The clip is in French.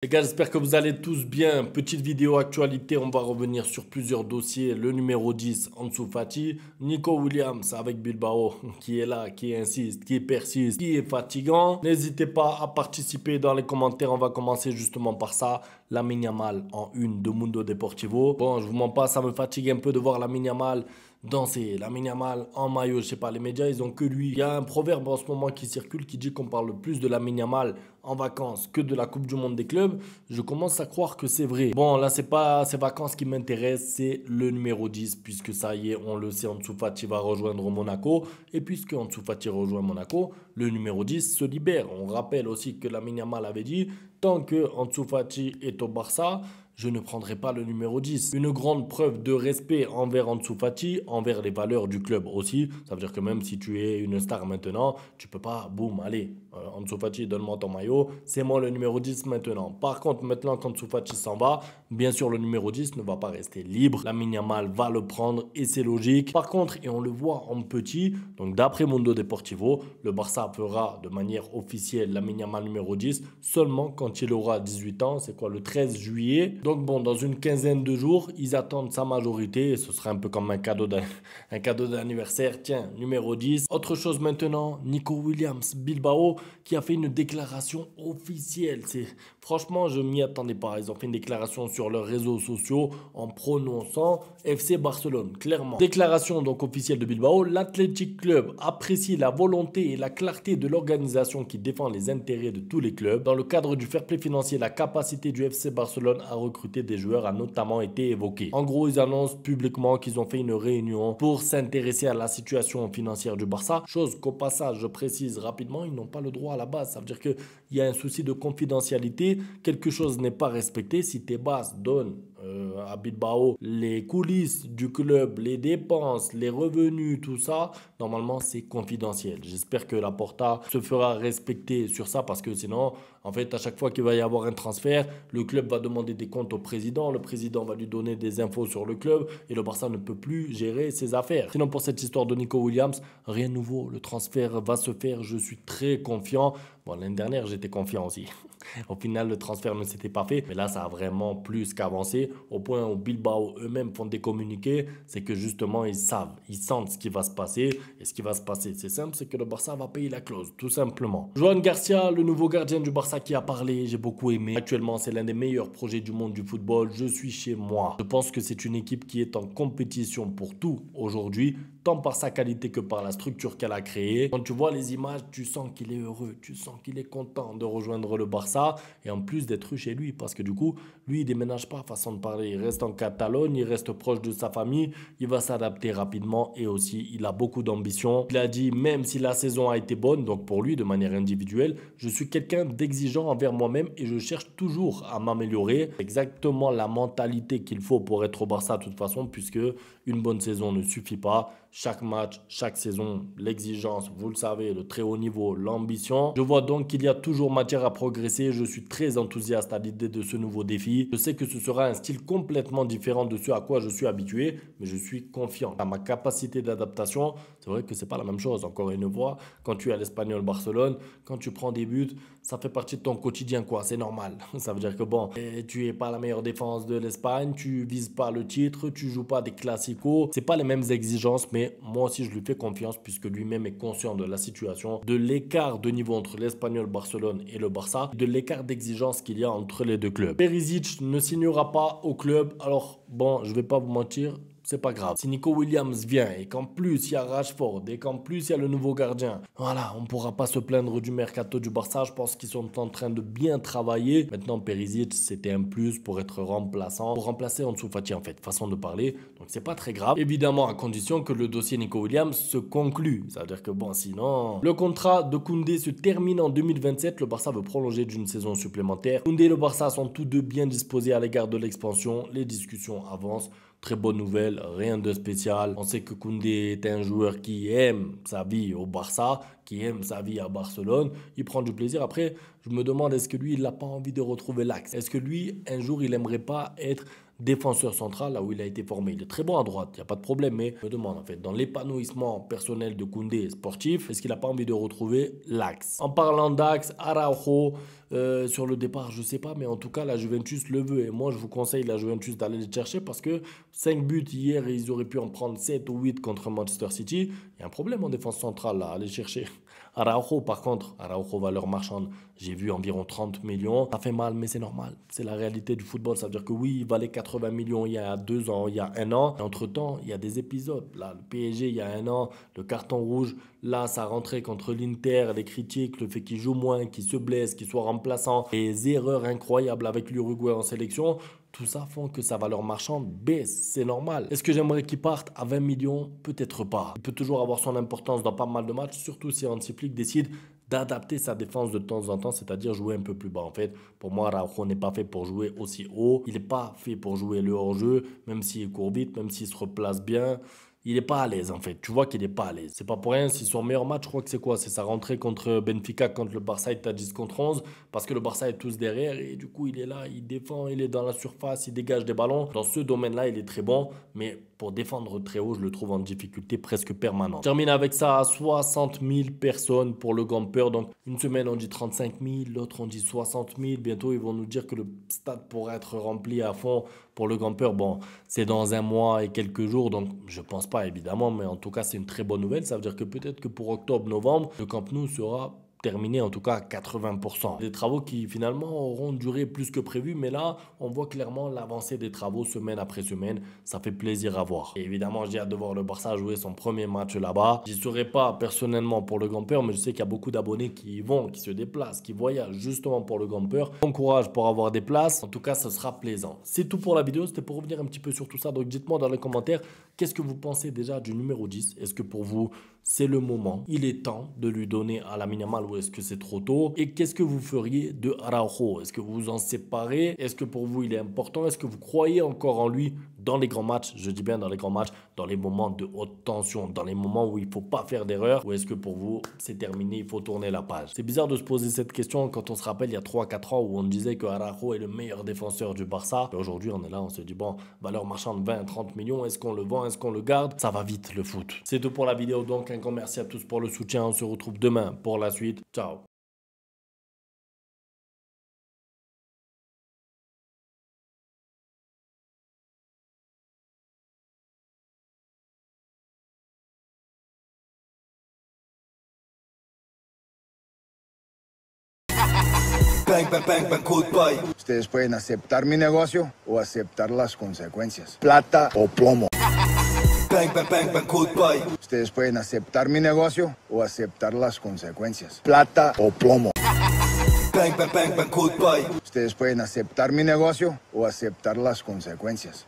Les gars, j'espère que vous allez tous bien. Petite vidéo actualité, on va revenir sur plusieurs dossiers. Le numéro 10, Ansu Fati. Nico Williams avec Bilbao, qui est là, qui insiste, qui persiste, qui est fatigant. N'hésitez pas à participer dans les commentaires. On va commencer justement par ça. Lamine Yamal en une de Mundo Deportivo. Bon, je vous mens pas, ça me fatigue un peu de voir Lamine Yamal danser. Lamine Yamal en maillot, je sais pas, les médias, ils ont que lui. Il y a un proverbe en ce moment qui circule qui dit qu'on parle plus de Lamine Yamal en vacances que de la Coupe du Monde des clubs. Je commence à croire que c'est vrai. Bon, là, c'est pas ces vacances qui m'intéressent, c'est le numéro 10, puisque ça y est, on le sait, Ansu Fati va rejoindre Monaco. Et puisque Ansu Fati rejoint Monaco, le numéro 10 se libère. On rappelle aussi que Lamine Yamal avait dit, tant que Ansu Fati est au Barça, je ne prendrai pas le numéro 10. Une grande preuve de respect envers Ansu Fati, envers les valeurs du club aussi. Ça veut dire que même si tu es une star maintenant, tu peux pas, boum, allez, Ansu Fati, donne-moi ton maillot, c'est moi le numéro 10 maintenant. Par contre, maintenant quand Ansu Fati s'en va, bien sûr le numéro 10 ne va pas rester libre. Lamine Yamal va le prendre et c'est logique. Par contre, et on le voit en petit, donc d'après Mundo Deportivo, le Barça fera de manière officielle Lamine Yamal numéro 10 seulement quand il aura 18 ans, c'est quoi, le 13 juillet. Donc bon, dans une quinzaine de jours, ils attendent sa majorité et ce sera un peu comme un cadeau d'anniversaire. Tiens, numéro 10. Autre chose maintenant, Nico Williams, Bilbao, qui a fait une déclaration officielle. Franchement, je m'y attendais pas. Ils ont fait une déclaration sur leurs réseaux sociaux en prononçant FC Barcelone, clairement. Déclaration donc officielle de Bilbao. L'Athletic Club apprécie la volonté et la clarté de l'organisation qui défend les intérêts de tous les clubs. Dans le cadre du fair play financier, la capacité du FC Barcelone à recruter des joueurs a notamment été évoquée. En gros, ils annoncent publiquement qu'ils ont fait une réunion pour s'intéresser à la situation financière du Barça. Chose qu'au passage, je précise rapidement, ils n'ont pas le droit à la base. Ça veut dire qu'il y a un souci de confidentialité. Quelque chose n'est pas respecté. Si Tebas donne à Bilbao les coulisses du club, les dépenses, les revenus, tout ça, normalement c'est confidentiel. J'espère que la Porta se fera respecter sur ça parce que sinon, en fait, à chaque fois qu'il va y avoir un transfert, le club va demander des comptes au président, le président va lui donner des infos sur le club et le Barça ne peut plus gérer ses affaires. Sinon, pour cette histoire de Nico Williams, rien de nouveau, le transfert va se faire, je suis très confiant. Bon, l'année dernière, j'étais confiant aussi. Au final, le transfert ne s'était pas fait, mais là, ça a vraiment plus qu'avancé, au point où Bilbao eux-mêmes font des communiqués, c'est que justement, ils savent, ils sentent ce qui va se passer, et ce qui va se passer, c'est simple, c'est que le Barça va payer la clause, tout simplement. Joan Garcia, le nouveau gardien du Barça qui a parlé, j'ai beaucoup aimé. Actuellement, c'est l'un des meilleurs projets du monde du football, je suis chez moi. Je pense que c'est une équipe qui est en compétition pour tout aujourd'hui, tant par sa qualité que par la structure qu'elle a créée. Quand tu vois les images, tu sens qu'il est heureux, tu sens qu'il est content de rejoindre le Barça et en plus d'être chez lui parce que du coup, lui, il déménage pas, façon de parler. Il reste en Catalogne, il reste proche de sa famille, il va s'adapter rapidement et aussi, il a beaucoup d'ambition. Il a dit, même si la saison a été bonne, donc pour lui, de manière individuelle, je suis quelqu'un d'exigeant envers moi-même et je cherche toujours à m'améliorer. Exactement la mentalité qu'il faut pour être au Barça de toute façon, puisque une bonne saison ne suffit pas. Chaque match, chaque saison, l'exigence, vous le savez, le très haut niveau, l'ambition. Je vois donc qu'il y a toujours matière à progresser. Je suis très enthousiaste à l'idée de ce nouveau défi. Je sais que ce sera un style complètement différent de ce à quoi je suis habitué, mais je suis confiant à ma capacité d'adaptation. C'est vrai que c'est pas la même chose. Encore une fois, quand tu es à l'Espagnol Barcelone, quand tu prends des buts, ça fait partie de ton quotidien, quoi. C'est normal. Ça veut dire que bon, tu es pas la meilleure défense de l'Espagne, tu vises pas le titre, tu joues pas des classicos. C'est pas les mêmes exigences, mais moi aussi je lui fais confiance puisque lui-même est conscient de la situation, de l'écart de niveau entre l'Espagnol Barcelone et le Barça, de l'écart d'exigence qu'il y a entre les deux clubs. Perisic ne signera pas au club. Alors bon, je vais pas vous mentir, c'est pas grave. Si Nico Williams vient et qu'en plus il y a Rashford et qu'en plus il y a le nouveau gardien, voilà, on pourra pas se plaindre du mercato du Barça. Je pense qu'ils sont en train de bien travailler. Maintenant, Perisic, c'était un plus pour être remplaçant, pour remplacer Ansu Fati en fait, façon de parler. Donc c'est pas très grave. Évidemment, à condition que le dossier Nico Williams se conclue. Ça veut dire que bon, sinon, le contrat de Koundé se termine en 2027. Le Barça veut prolonger d'une saison supplémentaire. Koundé et le Barça sont tous deux bien disposés à l'égard de l'expansion. Les discussions avancent. Très bonne nouvelle, rien de spécial. On sait que Koundé est un joueur qui aime sa vie au Barça, qui aime sa vie à Barcelone. Il prend du plaisir. Après, je me demande est-ce que lui, il n'a pas envie de retrouver l'axe. Est-ce que lui, un jour, il n'aimerait pas être défenseur central là où il a été formé. Il est très bon à droite, il n'y a pas de problème, mais je me demande en fait, dans l'épanouissement personnel de Koundé sportif, est-ce qu'il n'a pas envie de retrouver l'axe? En parlant d'axe, Araujo, sur le départ, je ne sais pas, mais en tout cas, la Juventus le veut. Et moi, je vous conseille la Juventus d'aller le chercher parce que 5 buts hier, et ils auraient pu en prendre 7 ou 8 contre Manchester City. Il y a un problème en défense centrale là, aller chercher. Araujo, par contre, Araujo, valeur marchande, j'ai vu environ 30 millions. Ça fait mal, mais c'est normal. C'est la réalité du football. Ça veut dire que oui, il valait 80 millions il y a 2 ans, il y a 1 an. Et entre-temps, il y a des épisodes. Là, le PSG, il y a 1 an, le carton rouge. Là, ça rentrait contre l'Inter, les critiques, le fait qu'il joue moins, qu'il se blesse, qu'il soit remplaçant. Les erreurs incroyables avec l'Uruguay en sélection. Tout ça font que sa valeur marchande baisse, c'est normal. Est-ce que j'aimerais qu'il parte à 20 millions? Peut-être pas. Il peut toujours avoir son importance dans pas mal de matchs, surtout si Hansi Flick décide d'adapter sa défense de temps en temps, c'est-à-dire jouer un peu plus bas. En fait, pour moi, Araujo n'est pas fait pour jouer aussi haut. Il n'est pas fait pour jouer le hors-jeu, même s'il court vite, même s'il se replace bien. Il n'est pas à l'aise en fait, tu vois qu'il n'est pas à l'aise. C'est pas pour rien si son meilleur match, je crois que c'est quoi? C'est sa rentrée contre Benfica, contre le Barça, il est à 10 contre 11, parce que le Barça est tous derrière et du coup il est là, il défend, il est dans la surface, il dégage des ballons. Dans ce domaine-là, il est très bon, mais pour défendre très haut, je le trouve en difficulté presque permanente. Je termine avec ça, 60 000 personnes pour le Gamper. Donc une semaine on dit 35 000, l'autre on dit 60 000. Bientôt ils vont nous dire que le stade pourrait être rempli à fond pour le Gamper. Bon, c'est dans 1 mois et quelques jours, donc je pense pas évidemment, mais en tout cas c'est une très bonne nouvelle. Ça veut dire que peut-être que pour octobre-novembre, le Camp Nou sera terminé en tout cas à 80%. Des travaux qui finalement auront duré plus que prévu, mais là on voit clairement l'avancée des travaux semaine après semaine, ça fait plaisir à voir. Et évidemment j'ai hâte de voir le Barça jouer son premier match là-bas. J'y serai pas personnellement pour le Gamper, mais je sais qu'il y a beaucoup d'abonnés qui y vont, qui se déplacent, qui voyagent justement pour le Gamper. Bon courage pour avoir des places, en tout cas ce sera plaisant. C'est tout pour la vidéo, c'était pour revenir un petit peu sur tout ça, donc dites-moi dans les commentaires qu'est-ce que vous pensez déjà du numéro 10. Est-ce que pour vous c'est le moment, il est temps de lui donner à Lamine Yamal ou est-ce que c'est trop tôt? Et qu'est-ce que vous feriez de Araujo? Est-ce que vous vous en séparez? Est-ce que pour vous il est important? Est-ce que vous croyez encore en lui dans les grands matchs? Je dis bien dans les grands matchs, dans les moments de haute tension, dans les moments où il ne faut pas faire d'erreur, ou est-ce que pour vous c'est terminé, il faut tourner la page? C'est bizarre de se poser cette question quand on se rappelle il y a 3-4 ans où on disait que Araujo est le meilleur défenseur du Barça. Aujourd'hui on est là, on se dit bon, valeur marchande 20-30 millions, est-ce qu'on le vend, est-ce qu'on le garde? Ça va vite le foot. C'est tout pour la vidéo, donc un grand merci à tous pour le soutien, on se retrouve demain pour la suite. Ciao. Bang, bang, bang, bang, goodbye. Ustedes pueden aceptar mi negocio o aceptar las consecuencias. Plata o plomo. Bang, bang, bang, bang, goodbye. Ustedes pueden aceptar mi negocio o aceptar las consecuencias. Plata o plomo. Bang, bang, bang, bang, goodbye. Ustedes pueden aceptar mi negocio o aceptar las consecuencias.